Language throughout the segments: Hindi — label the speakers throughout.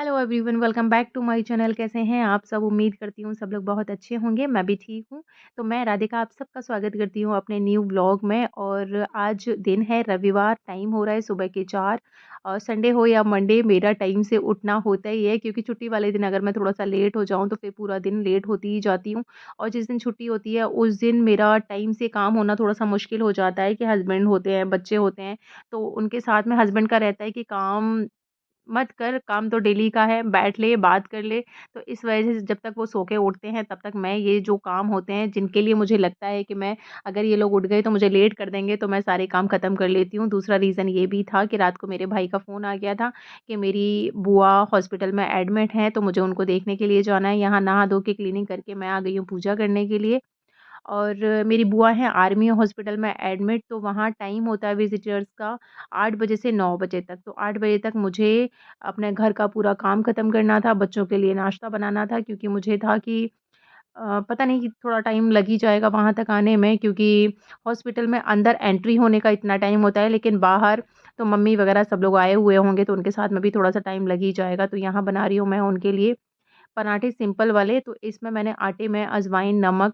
Speaker 1: Hello everyone, welcome back to my channel. कैसे हैं आप सब? उम्मीद करती हूँ सब लोग बहुत अच्छे होंगे। मैं भी ठीक हूँ। तो मैं राधिका आप सबका स्वागत करती हूँ अपने न्यू व्लॉग में। और आज दिन है रविवार, टाइम हो रहा है सुबह के 4। और संडे हो या मंडे, मेरा टाइम से उठना होता ही है, क्योंकि छुट्टी वाले दिन अगर मैं थोड़ा सा लेट हो जाऊँ तो फिर पूरा दिन लेट होती ही जाती हूँ। और जिस दिन छुट्टी होती है उस दिन मेरा टाइम से काम होना थोड़ा सा मुश्किल हो जाता है कि हस्बैंड होते हैं, बच्चे होते हैं। तो उनके साथ में हस्बैंड का रहता है कि काम मत कर, काम तो डेली का है, बैठ ले, बात कर ले। तो इस वजह से जब तक वो सो के उठते हैं तब तक मैं ये जो काम होते हैं जिनके लिए मुझे लगता है कि मैं अगर ये लोग उठ गए तो मुझे लेट कर देंगे, तो मैं सारे काम ख़त्म कर लेती हूँ। दूसरा रीज़न ये भी था कि रात को मेरे भाई का फ़ोन आ गया था कि मेरी बुआ हॉस्पिटल में एडमिट हैं, तो मुझे उनको देखने के लिए जाना है। यहाँ नहा धो के क्लीनिंग करके मैं आ गई हूँ पूजा करने के लिए। और मेरी बुआ हैं आर्मी हॉस्पिटल में एडमिट, तो वहाँ टाइम होता है विज़िटर्स का 8 बजे से 9 बजे तक। तो 8 बजे तक मुझे अपने घर का पूरा काम ख़त्म करना था, बच्चों के लिए नाश्ता बनाना था, क्योंकि मुझे था कि पता नहीं कि थोड़ा टाइम लग ही जाएगा वहाँ तक आने में, क्योंकि हॉस्पिटल में अंदर एंट्री होने का इतना टाइम होता है, लेकिन बाहर तो मम्मी वग़ैरह सब लोग आए हुए होंगे, तो उनके साथ में भी थोड़ा-सा टाइम लग ही जाएगा। तो यहाँ बना रही हूँ मैं उनके लिए पराठे सिंपल वाले। तो इसमें मैंने आटे में अजवाइन, नमक,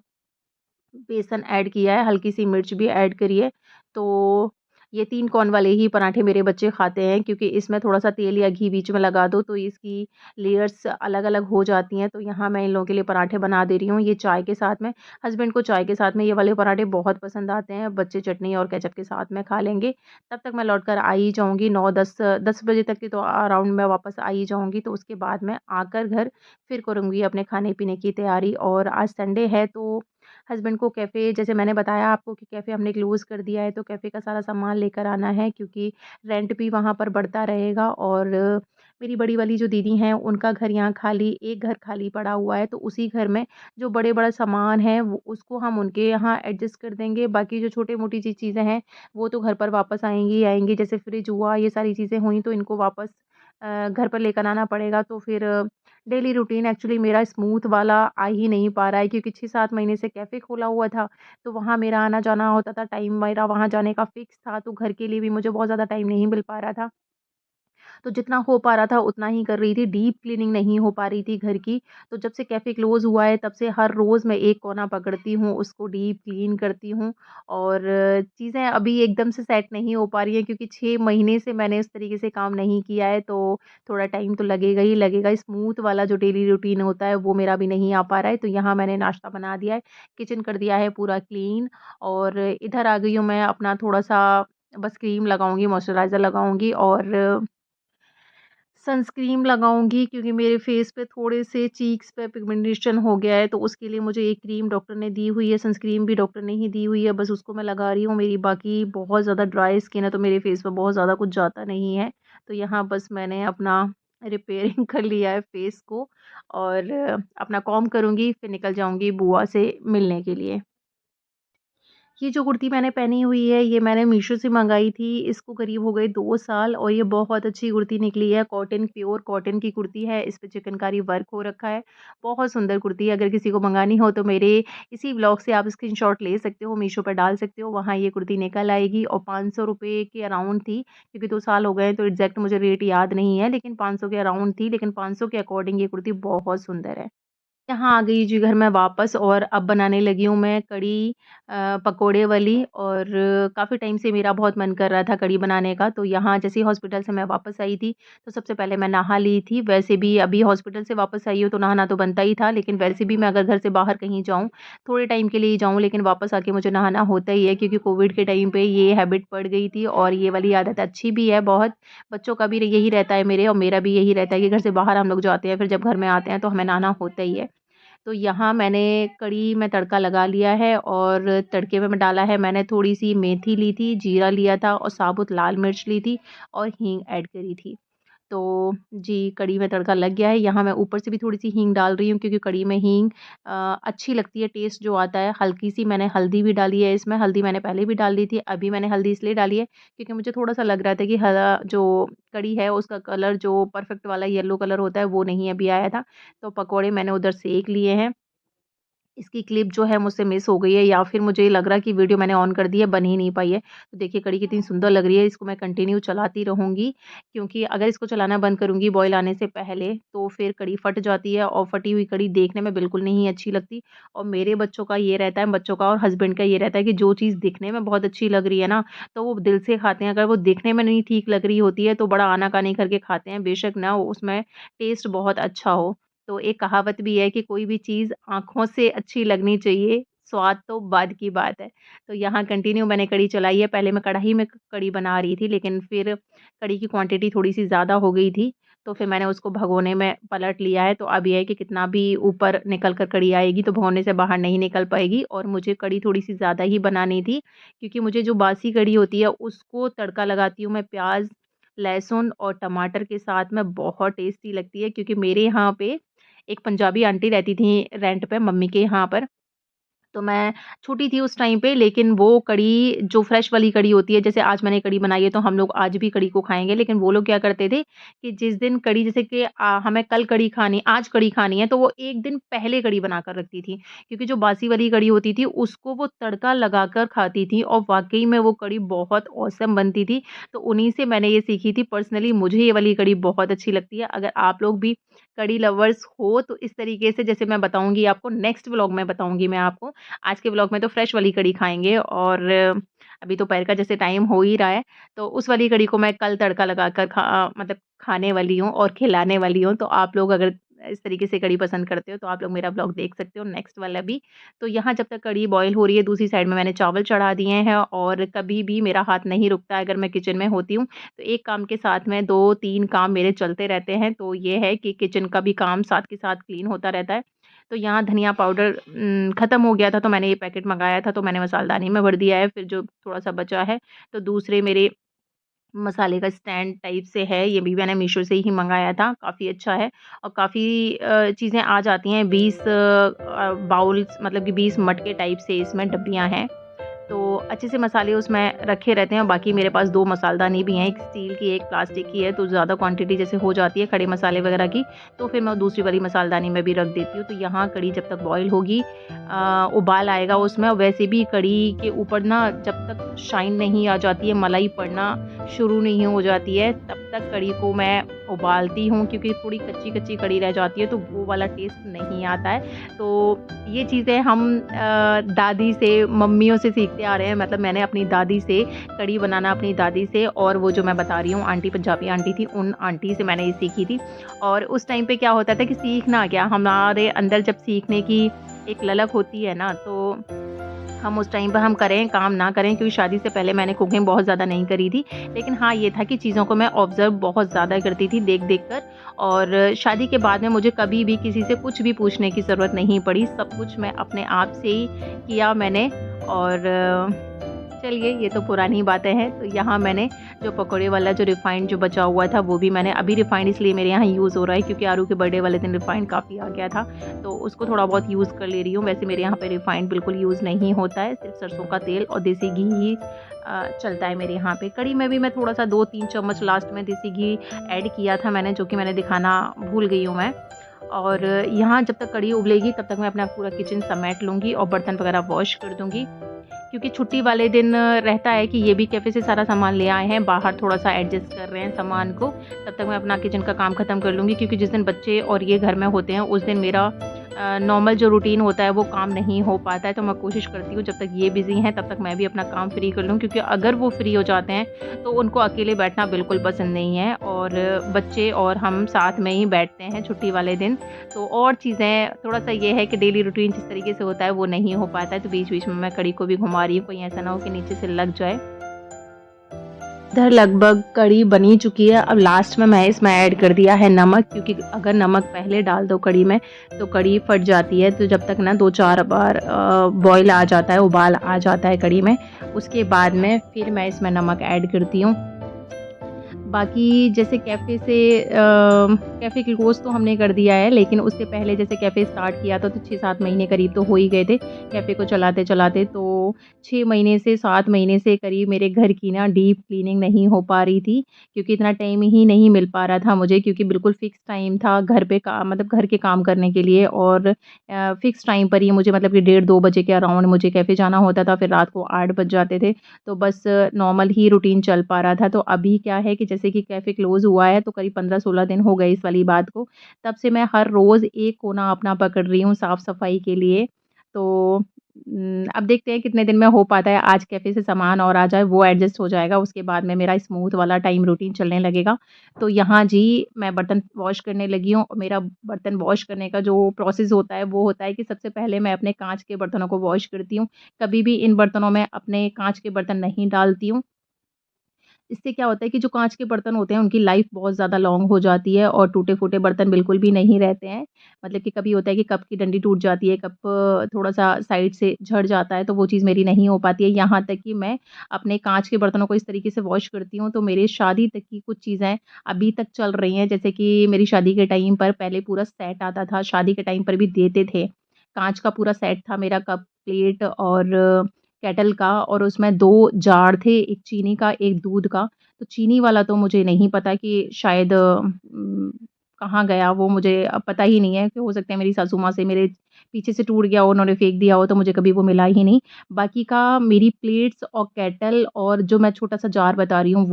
Speaker 1: बेसन ऐड किया है, हल्की-सी मिर्च भी ऐड करी है। तो ये 3 कॉर्न वाले ही पराठे मेरे बच्चे खाते हैं, क्योंकि इसमें थोड़ा-सा तेल या घी बीच में लगा दो तो इसकी लेयर्स अलग-अलग हो जाती हैं। तो यहाँ मैं इन लोगों के लिए पराठे बना दे रही हूँ, ये चाय के साथ में। हस्बैंड को चाय के साथ में ये वाले पराठे बहुत पसंद आते हैं, बच्चे चटनी और केचप के साथ में खा लेंगे। तब तक मैं लौट कर आ ही जाऊँगी, 9-10 बजे तक की तो अराउंड मैं वापस आ ही जाऊँगी। तो उसके बाद मैं आकर घर फिर करूँगी अपने खाने-पीने की तैयारी। और आज संडे है, तो हस्बैंड को कैफ़े, जैसे मैंने बताया आपको कि कैफ़े हमने क्लोज़ कर दिया है, तो कैफ़े का सारा सामान लेकर आना है, क्योंकि रेंट भी वहाँ पर बढ़ता रहेगा। और मेरी बड़ी वाली जो दीदी हैं, उनका घर यहाँ खाली, एक घर खाली पड़ा हुआ है, तो उसी घर में जो बड़े-बड़ा सामान है वो उसको हम उनके यहाँ एडजस्ट कर देंगे। बाकी जो छोटी-मोटी चीज़ें हैं, वो तो घर पर वापस आएँगी ही आएँगी। जैसे फ्रिज हुआ, ये सारी चीज़ें हुई, तो इनको वापस घर पर लेकर आना पड़ेगा। तो फिर डेली रूटीन एक्चुअली मेरा स्मूथ वाला आ ही नहीं पा रहा है, क्योंकि 6-7 महीने से कैफ़े खोला हुआ था, तो वहाँ मेरा आना-जाना होता था, टाइम मेरा वहाँ जाने का फ़िक्स था, तो घर के लिए भी मुझे बहुत ज़्यादा टाइम नहीं मिल पा रहा था। तो जितना हो पा रहा था उतना ही कर रही थी, डीप क्लीनिंग नहीं हो पा रही थी घर की। तो जब से कैफ़े क्लोज़ हुआ है तब से हर रोज़ मैं एक कोना पकड़ती हूँ, उसको डीप क्लीन करती हूँ। और चीज़ें अभी एकदम से सेट नहीं हो पा रही हैं, क्योंकि 6 महीने से मैंने इस तरीके से काम नहीं किया है, तो थोड़ा टाइम तो लगेगा ही लगेगा। स्मूथ वाला जो डेली रूटीन होता है वो मेरा अभी नहीं आ पा रहा है। तो यहाँ मैंने नाश्ता बना दिया है, किचन कर दिया है पूरा क्लीन। और इधर आ गई हूँ मैं, अपना थोड़ा-सा बस क्रीम लगाऊँगी, मॉइस्चराइज़र लगाऊँगी और सनस्क्रीन लगाऊँगी, क्योंकि मेरे फेस पे थोड़े से चीक्स पे पिगमेंटेशन हो गया है, तो उसके लिए मुझे एक क्रीम डॉक्टर ने दी हुई है, सनस्क्रीन भी डॉक्टर ने ही दी हुई है, बस उसको मैं लगा रही हूँ। मेरी बाकी बहुत ज़्यादा ड्राई स्किन है, तो मेरे फेस पे बहुत ज़्यादा कुछ जाता नहीं है। तो यहाँ बस मैंने अपना रिपेयरिंग कर लिया है फेस को। और अपना कॉम्ब करूँगी, फिर निकल जाऊँगी बुआ से मिलने के लिए। ये जो कुर्ती मैंने पहनी हुई है, ये मैंने मीशो से मँगाई थी। इसको करीब हो गए 2 साल, और ये बहुत अच्छी कुर्ती निकली है। कॉटन, प्योर कॉटन की कुर्ती है। इस पे चिकनकारी वर्क हो रखा है। बहुत सुंदर कुर्ती है। अगर किसी को मँगानी हो तो मेरे इसी ब्लॉग से आप स्क्रीनशॉट ले सकते हो, मीशो पर डाल सकते हो, वहाँ ये कुर्ती निकल आएगी। और ₹500 के अराउंड थी, क्योंकि 2 साल हो गए हैं तो एग्ज़ैक्ट मुझे रेट याद नहीं है, लेकिन 500 के अराउंड थी। लेकिन 500 के अकॉर्डिंग ये कुर्ती बहुत सुंदर है। यहाँ आ गई जी घर में वापस, और अब बनाने लगी हूँ मैं कढ़ी पकोड़े वाली। और काफ़ी टाइम से मेरा बहुत मन कर रहा था कढ़ी बनाने का। तो यहाँ जैसे ही हॉस्पिटल से मैं वापस आई थी, तो सबसे पहले मैं नहा ली थी। वैसे भी अभी हॉस्पिटल से वापस आई हूँ तो नहाना तो बनता ही था, लेकिन वैसे भी मैं अगर घर से बाहर कहीं जाऊँ, थोड़े टाइम के लिए ही जाऊँ, लेकिन वापस आके मुझे नहाना होता ही है, क्योंकि कोविड के टाइम पे ये हैबिट पड़ गई थी। और ये वाली आदत अच्छी भी है बहुत। बच्चों का भी यही रहता है मेरे, और मेरा भी यही रहता है कि घर से बाहर हम लोग जाते हैं, फिर जब घर में आते हैं तो हमें नहाना होता ही है। तो यहाँ मैंने कढ़ी में तड़का लगा लिया है, और तड़के में डाला है मैंने थोड़ी-सी मेथी ली थी, जीरा लिया था और साबुत लाल मिर्च ली थी, और हींग ऐड करी थी। तो जी, कढ़ी में तड़का लग गया है। यहाँ मैं ऊपर से भी थोड़ी-सी हींग डाल रही हूँ, क्योंकि कढ़ी में हींग अच्छी लगती है, टेस्ट जो आता है। हल्की-सी मैंने हल्दी भी डाली है इसमें, हल्दी मैंने पहले भी डाल दी थी, अभी मैंने हल्दी इसलिए डाली है क्योंकि मुझे थोड़ा-सा लग रहा था कि हरा जो कढ़ी है उसका कलर जो परफेक्ट वाला येलो कलर होता है वो नहीं अभी आया था। तो पकौड़े मैंने उधर सेंक लिए हैं। इसकी क्लिप जो है मुझसे मिस हो गई है या फिर मुझे लग रहा है कि वीडियो मैंने ऑन कर दी है, बन ही नहीं पाई है। तो देखिए कढ़ी कितनी सुंदर लग रही है, इसको मैं कंटिन्यू चलाती रहूँगी क्योंकि अगर इसको चलाना बंद करूँगी बॉयल आने से पहले तो फिर कढ़ी फट जाती है और फटी हुई कढ़ी देखने में बिल्कुल नहीं अच्छी लगती। और मेरे बच्चों का ये रहता है, बच्चों का और हस्बैंड का ये रहता है कि जो चीज़ दिखने में बहुत अच्छी लग रही है ना, तो वो दिल से खाते हैं। अगर वो दिखने में नहीं ठीक लग रही होती है तो बड़ा आनाकानी करके खाते हैं, बेशक ना उसमें टेस्ट बहुत अच्छा हो। तो एक कहावत भी है कि कोई भी चीज़ आँखों से अच्छी लगनी चाहिए, स्वाद तो बाद की बात है। तो यहाँ कंटिन्यू मैंने कढ़ी चलाई है, पहले मैं कढ़ाई में कढ़ी बना रही थी, लेकिन फिर कढ़ी की क्वांटिटी थोड़ी-सी ज़्यादा हो गई थी, तो फिर मैंने उसको भगोने में पलट लिया है। तो अब ये है कि कितना भी ऊपर निकल कर कढ़ी आएगी, तो भगोने से बाहर नहीं निकल पाएगी और मुझे कढ़ी थोड़ी-सी ज़्यादा ही बनानी थी, क्योंकि मुझे जो बासी कढ़ी होती है, उसको तड़का लगाती हूँ मैं प्याज़, लहसुन और टमाटर के साथ में, बहुत टेस्टी लगती है। क्योंकि मेरे यहाँ पे एक पंजाबी आंटी रहती थी रेंट पे मम्मी के यहाँ पर, तो मैं छोटी थी उस टाइम पे, लेकिन वो कढ़ी जो फ्रेश वाली कढ़ी होती है, जैसे आज मैंने कढ़ी बनाई है तो हम लोग आज भी कढ़ी को खाएँगे, लेकिन वो लोग क्या करते थे कि जिस दिन कढ़ी, जैसे कि हमें कल कढ़ी खानी, आज कढ़ी खानी है, तो वो 1 दिन पहले कढ़ी बनाकर रखती थी। क्योंकि जो बासी वाली कढ़ी होती थी उसको वो तड़का लगाकर खाती थी और वाक़ई में वो कढ़ी बहुत ऑसम बनती थी। तो उन्हीं से मैंने ये सीखी थी। पर्सनली मुझे ये वाली कढ़ी बहुत अच्छी लगती है। अगर आप लोग भी कढ़ी लवर्स हो तो इस तरीके से, जैसे मैं बताऊँगी आपको, नेक्स्ट व्लॉग में बताऊँगी मैं आपको। आज के व्लॉग में तो फ्रेश वाली कढ़ी खाएँगे और अभी दोपहर का जैसे टाइम हो ही रहा है, तो उस वाली कढ़ी को मैं कल तड़का लगाकर मतलब खाने वाली हूँ और खिलाने वाली हूँ। तो आप लोग अगर इस तरीके से कढ़ी पसंद करते हो तो आप लोग मेरा व्लॉग देख सकते हो नेक्स्ट वाला भी। तो यहाँ जब तक कढ़ी बॉयल हो रही है, दूसरी साइड में मैंने चावल चढ़ा दिए हैं और कभी भी मेरा हाथ नहीं रुकता है अगर मैं किचन में होती हूँ। तो एक काम के साथ में 2-3 काम मेरे चलते रहते हैं। तो ये है कि किचन का भी काम साथ के साथ क्लीन होता रहता है। तो यहाँ धनिया पाउडर ख़त्म हो गया था, तो मैंने ये पैकेट मँगाया था, तो मैंने मसालदानी में भर दिया है। फिर जो थोड़ा-सा बचा है, तो दूसरे मेरे मसाले का स्टैंड टाइप से है, ये भी मैंने मीशो से ही मँगाया था, काफ़ी अच्छा है और काफ़ी चीज़ें आ जाती हैं। 20 बाउल्स, मतलब कि 20 मटके टाइप से इसमें डब्बियाँ हैं। तो अच्छे से मसाले उसमें रखे रहते हैं और बाकी मेरे पास 2 मसालदानी भी हैं, एक स्टील की, एक प्लास्टिक की है। तो ज़्यादा क्वांटिटी जैसे हो जाती है खड़े मसाले वगैरह की, तो फिर मैं दूसरी वाली मसालदानी में भी रख देती हूँ। तो यहाँ कढ़ी जब तक बॉयल होगी, उबाल आएगा उसमें, और वैसे भी कढ़ी के ऊपर ना जब तक शाइन नहीं आ जाती है, मलाई पड़ना शुरू नहीं हो जाती है, तब तक कढ़ी को मैं उबालती हूँ, क्योंकि थोड़ी कच्ची-कच्ची कढ़ी रह जाती है तो वो वाला टेस्ट नहीं आता है। तो ये चीज़ें हम दादी से, मम्मियों से सीखते आ रहे हैं। मतलब मैंने अपनी दादी से कढ़ी बनाना, अपनी दादी से, और वो जो मैं बता रही हूँ आंटी, पंजाबी आंटी थी, उन आंटी से मैंने ये सीखी थी। और उस टाइम पे क्या होता था कि सीखना क्या, हमारे अंदर जब सीखने की एक ललक होती है ना, तो हम उस टाइम पर हम करें, काम ना करें, क्योंकि शादी से पहले मैंने कुकिंग बहुत ज़्यादा नहीं करी थी। लेकिन हाँ, ये था कि चीज़ों को मैं ऑब्ज़र्व बहुत ज़्यादा करती थी देख-देख कर, और शादी के बाद में मुझे कभी भी किसी से कुछ भी पूछने की ज़रूरत नहीं पड़ी। सब कुछ मैं अपने आप से ही किया मैंने। और चलिए, ये तो पुरानी बातें हैं। तो यहाँ मैंने जो पकौड़े वाला जो रिफ़ाइंड जो बचा हुआ था, वो भी मैंने अभी, रिफ़ाइंड इसलिए मेरे यहाँ यूज़ हो रहा है क्योंकि आरू के बर्थडे वाले दिन रिफ़ाइंड काफ़ी आ गया था, तो उसको थोड़ा बहुत यूज़ कर ले रही हूँ। वैसे मेरे यहाँ पे रिफ़ाइंड बिल्कुल यूज़ नहीं होता है, सिर्फ़ सरसों का तेल और देसी घी ही चलता है मेरे यहाँ पे। कढ़ी में भी मैं थोड़ा-सा 2-3 चम्मच लास्ट में देसी घी ऐड किया था मैंने, जो कि मैंने दिखाना भूल गई हूँ मैं। और यहाँ जब तक कढ़ी उबलेगी तब तक मैं अपना पूरा किचन समेट लूँगी और बर्तन वगैरह वॉश कर दूँगी। क्योंकि छुट्टी वाले दिन रहता है कि ये भी कैफ़े से सारा सामान ले आए हैं, बाहर थोड़ा-सा एडजस्ट कर रहे हैं सामान को, तब तक मैं अपना किचन का काम ख़त्म कर लूँगी। क्योंकि जिस दिन बच्चे और ये घर में होते हैं, उस दिन मेरा नॉर्मल जो रूटीन होता है वो काम नहीं हो पाता है। तो मैं कोशिश करती हूँ जब तक ये बिज़ी हैं तब तक मैं भी अपना काम फ्री कर लूँ, क्योंकि अगर वो फ्री हो जाते हैं तो उनको अकेले बैठना बिल्कुल पसंद नहीं है, और बच्चे और हम साथ में ही बैठते हैं छुट्टी वाले दिन। तो और चीज़ें थोड़ा-सा ये है कि डेली रूटीन जिस तरीके से होता है वो नहीं हो पाता है, तो बीच-बीच में मैं कढ़ी को भी घुमा रही हूँ, कहीं ऐसा ना हो कि नीचे से लग जाए। इधर लगभग कढ़ी बनी चुकी है। अब लास्ट में मैं इसमें ऐड कर दिया है नमक, क्योंकि अगर नमक पहले डाल दो कढ़ी में तो कढ़ी फट जाती है। तो जब तक ना 2-4 बार बॉयल आ जाता है, उबाल आ जाता है कढ़ी में, उसके बाद में फिर मैं इसमें नमक ऐड करती हूँ। बाकी जैसे कैफ़े क्लोज़ तो हमने कर दिया है, लेकिन उससे पहले जैसे कैफ़े स्टार्ट किया था तो 6-7 महीने करीब तो हो ही गए थे कैफ़े को चलाते-चलाते। तो 6 महीने से 7 महीने से करीब मेरे घर की ना डीप क्लीनिंग नहीं हो पा रही थी, क्योंकि इतना टाइम ही नहीं मिल पा रहा था मुझे, क्योंकि बिल्कुल फ़िक्स टाइम था घर पे मतलब घर के काम करने के लिए, और फ़िक्स टाइम पर ही मुझे मतलब कि डेढ़ 2 बजे के अराउंड मुझे कैफ़े जाना होता था, फिर रात को 8 बज जाते थे। तो बस नॉर्मल ही रूटीन चल पा रहा था। तो अभी क्या है कि जैसे कि कैफ़े क्लोज़ हुआ है तो करीब 15-16 दिन हो गए इस वाली बात को। तब से मैं हर रोज़ एक कोना अपना पकड़ रही हूँ साफ-सफाई के लिए। तो अब देखते हैं कितने दिन में हो पाता है। आज कैफ़े से सामान और आ जाए, वो एडजस्ट हो जाएगा, उसके बाद में मेरा स्मूथ वाला टाइम रूटीन चलने लगेगा। तो यहाँ जी मैं बर्तन वॉश करने लगी हूँ। मेरा बर्तन वॉश करने का जो प्रोसेस होता है वो होता है कि सबसे पहले मैं अपने काँच के बर्तनों को वॉश करती हूँ। कभी भी इन बर्तनों में अपने काँच के बर्तन नहीं डालती हूँ। इससे क्या होता है कि जो काँच के बर्तन होते हैं उनकी लाइफ़ बहुत ज़्यादा लॉन्ग हो जाती है और टूटे-फूटे बर्तन बिल्कुल भी नहीं रहते हैं। मतलब कि कभी होता है कि कप की डंडी टूट जाती है, कप थोड़ा-सा साइड से झड़ जाता है, तो वो चीज़ मेरी नहीं हो पाती है। यहाँ तक कि मैं अपने काँच के बर्तनों को इस तरीके से वॉश करती हूँ, तो मेरे शादी तक की कुछ चीज़ें अभी तक चल रही हैं। जैसे कि मेरी शादी के टाइम पर पहले पूरा सेट आता था, शादी के टाइम पर भी देते थे। काँच का पूरा सेट था मेरा, कप, प्लेट और केटल का, और उसमें 2 जार थे, 1 चीनी का, 1 दूध का। तो चीनी वाला तो मुझे नहीं पता कि शायद कहाँ गया वो, मुझे अब पता ही नहीं है, कि हो सकता है मेरी सासू माँ से मेरे पीछे से टूट गया हो, उन्होंने फेंक दिया हो, तो मुझे कभी वो मिला ही नहीं। बाकी का मेरी प्लेट्स और केटल और जो मैं छोटा-सा जार बता रही हूँ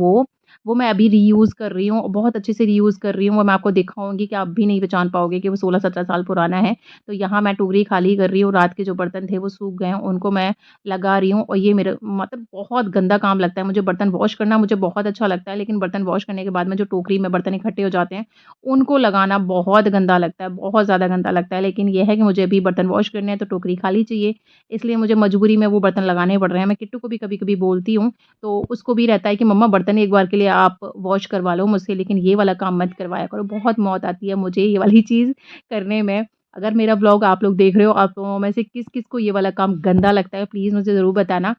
Speaker 1: वो मैं अभी रीयूज़ कर रही हूँ, और बहुत अच्छे से रीयूज़ कर रही हूँ। वो मैं आपको दिखाऊँगी कि आप भी नहीं पहचान पाओगे कि वो 16-17 साल पुराना है। तो यहाँ मैं टोकरी खाली कर रही हूँ, रात के जो बर्तन थे वो सूख गए हैं, उनको मैं लगा रही हूँ, और ये मेरा मतलब बहुत गंदा काम लगता है मुझे। बर्तन वॉश करना मुझे बहुत अच्छा लगता है, लेकिन बर्तन वॉश करने के बाद में जो टोकरी में बर्तन इकट्ठे हो जाते हैं, उनको लगाना बहुत गंदा लगता है, बहुत ज़्यादा गंदा लगता है। लेकिन ये है कि मुझे अभी बर्तन वॉश करने हैं तो टोकरी खाली चाहिए, इसलिए मुझे मजबूरी में वो बर्तन लगाने पड़ रहे हैं। मैं किट्टू को भी कभी-कभी बोलती हूँ, तो उसको भी रहता है कि मम्मा बर्तन एक बार के लिए आप वॉश करवा लो मुझसे, लेकिन ये वाला काम मत करवाया करो। बहुत मौत आती है मुझे ये वाली चीज़ करने में। अगर मेरा व्लॉग आप लोग देख रहे हो, आप लोगों में से किस-किस को ये वाला काम गंदा लगता है, प्लीज़ मुझे ज़रूर बताना।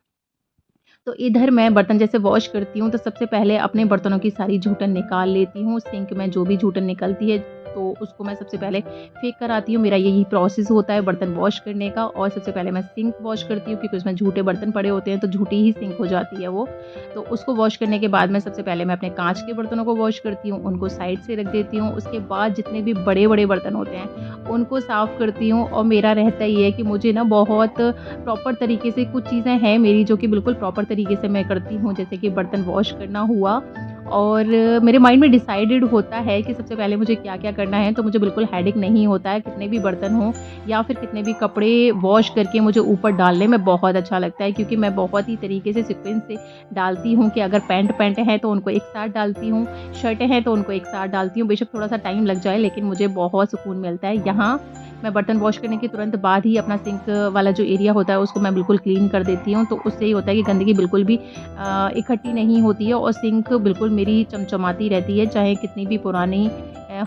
Speaker 1: तो इधर मैं बर्तन जैसे वॉश करती हूँ, तो सबसे पहले अपने बर्तनों की सारी जूठन निकाल लेती हूँ। सिंक में जो भी जूठन निकलती है, तो उसको मैं सबसे पहले फेंक कर आती हूँ। मेरा यही प्रोसेस होता है बर्तन वॉश करने का, और सबसे पहले मैं सिंक वॉश करती हूँ, क्योंकि उसमें जूठे बर्तन पड़े होते हैं, तो झूठी ही सिंक हो जाती है वो। तो उसको वॉश करने के बाद में सबसे पहले मैं अपने काँच के बर्तनों को वॉश करती हूँ, उनको साइड से रख देती हूँ। उसके बाद जितने भी बड़े-बड़े बर्तन होते हैं, उनको साफ़ करती हूँ, और मेरा रहता ये है कि मुझे ना बहुत प्रॉपर तरीके से कुछ चीज़ें हैं मेरी जो कि बिल्कुल प्रॉपर तरीके से मैं करती हूँ, जैसे कि बर्तन वॉश करना हुआ, और मेरे माइंड में डिसाइडेड होता है कि सबसे पहले मुझे क्या-क्या करना है, तो मुझे बिल्कुल हेडेक नहीं होता है। कितने भी बर्तन हों या फिर कितने भी कपड़े वॉश करके मुझे ऊपर डालने में बहुत अच्छा लगता है, क्योंकि मैं बहुत ही तरीके से सीक्वेंस से डालती हूँ कि अगर पैंट है तो उनको एक साथ डालती हूँ, शर्टें हैं तो उनको एक साथ डालती हूँ। बेशक थोड़ा-सा टाइम लग जाए, लेकिन मुझे बहुत सुकून मिलता है। यहाँ मैं बर्तन वॉश करने के तुरंत बाद ही अपना सिंक वाला जो एरिया होता है उसको मैं बिल्कुल क्लीन कर देती हूँ। तो उससे ये होता है कि गंदगी बिल्कुल भी इकट्ठी नहीं होती है, और सिंक बिल्कुल मेरी चमचमाती रहती है, चाहे कितनी भी पुरानी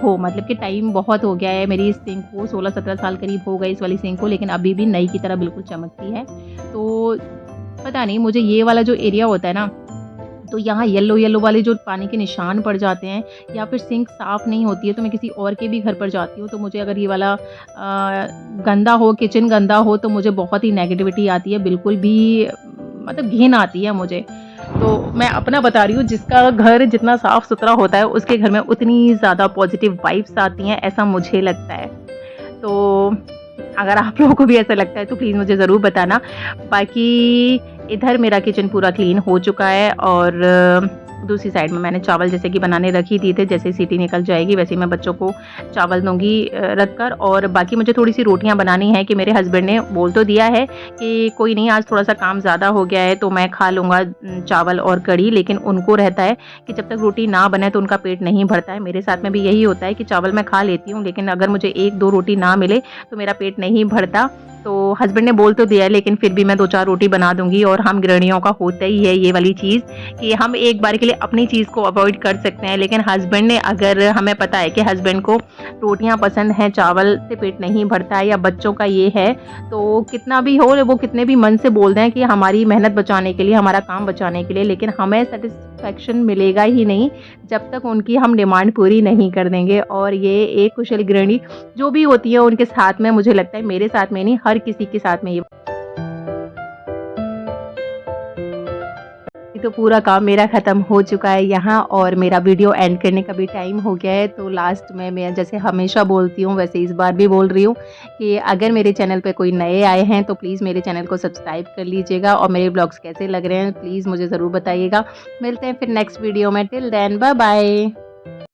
Speaker 1: हो। मतलब कि टाइम बहुत हो गया है मेरी इस सिंक को, 16-17 साल करीब हो गए इस वाली सिंक को, लेकिन अभी भी नई की तरह बिल्कुल चमकती है। तो पता नहीं मुझे ये वाला जो एरिया होता है ना, तो यहाँ येलो-येलो वाले जो पानी के निशान पड़ जाते हैं, या फिर सिंक साफ़ नहीं होती है, तो मैं किसी और के भी घर पर जाती हूँ, तो मुझे अगर ये वाला गंदा हो, किचन गंदा हो, तो मुझे बहुत ही नेगेटिविटी आती है, बिल्कुल भी मतलब घिन आती है मुझे। तो मैं अपना बता रही हूँ, जिसका घर जितना साफ़-सुथरा होता है, उसके घर में उतनी ज़्यादा पॉज़िटिव वाइब्स आती हैं, ऐसा मुझे लगता है। तो अगर आप लोगों को भी ऐसा लगता है तो प्लीज़ मुझे ज़रूर बताना। बाकी इधर मेरा किचन पूरा क्लीन हो चुका है, और दूसरी साइड में मैंने चावल जैसे कि बनाने रख ही दिए थे। जैसे ही सीटी निकल जाएगी वैसे ही मैं बच्चों को चावल दूँगी रख कर, और बाकी मुझे थोड़ी-सी रोटियाँ बनानी है, कि मेरे हस्बैंड ने बोल तो दिया है कि कोई नहीं, आज थोड़ा-सा काम ज़्यादा हो गया है तो मैं खा लूँगा चावल और कढ़ी, लेकिन उनको रहता है कि जब तक रोटी ना बने तो उनका पेट नहीं भरता है। मेरे साथ में भी यही होता है कि चावल मैं खा लेती हूँ, लेकिन अगर मुझे 1-2 रोटी ना मिले तो मेरा पेट नहीं भरता। तो हस्बैंड ने बोल तो दिया है, लेकिन फिर भी मैं 2-4 रोटी बना दूँगी, और हम गृहिणियों का होता ही है ये वाली चीज़ कि हम एक बार के लिए अपनी चीज़ को अवॉइड कर सकते हैं, लेकिन हस्बैंड ने, अगर हमें पता है कि हस्बैंड को रोटियाँ पसंद हैं, चावल से पेट नहीं भरता है, या बच्चों का ये है, तो कितना भी हो, वो कितने भी मन से बोल दें कि हमारी मेहनत बचाने के लिए, हमारा काम बचाने के लिए, लेकिन हमें सेटिस्फैक्शन मिलेगा ही नहीं जब तक उनकी हम डिमांड पूरी नहीं कर देंगे। और ये एक कुशल गृहिणी जो भी होती है उनके साथ में, मुझे लगता है मेरे साथ में नहीं, हर किसी के साथ में ये तो पूरा काम मेरा ख़त्म हो चुका है यहाँ और मेरा वीडियो एंड करने का भी टाइम हो गया है। तो लास्ट में मैं जैसे हमेशा बोलती हूँ वैसे इस बार भी बोल रही हूँ कि अगर मेरे चैनल पे कोई नए आए हैं तो प्लीज़ मेरे चैनल को सब्सक्राइब कर लीजिएगा और मेरे ब्लॉग्स कैसे लग रहे हैं प्लीज़ मुझे ज़रूर बताइएगा। मिलते हैं फिर नेक्स्ट वीडियो में, टिल देन बाय बाय।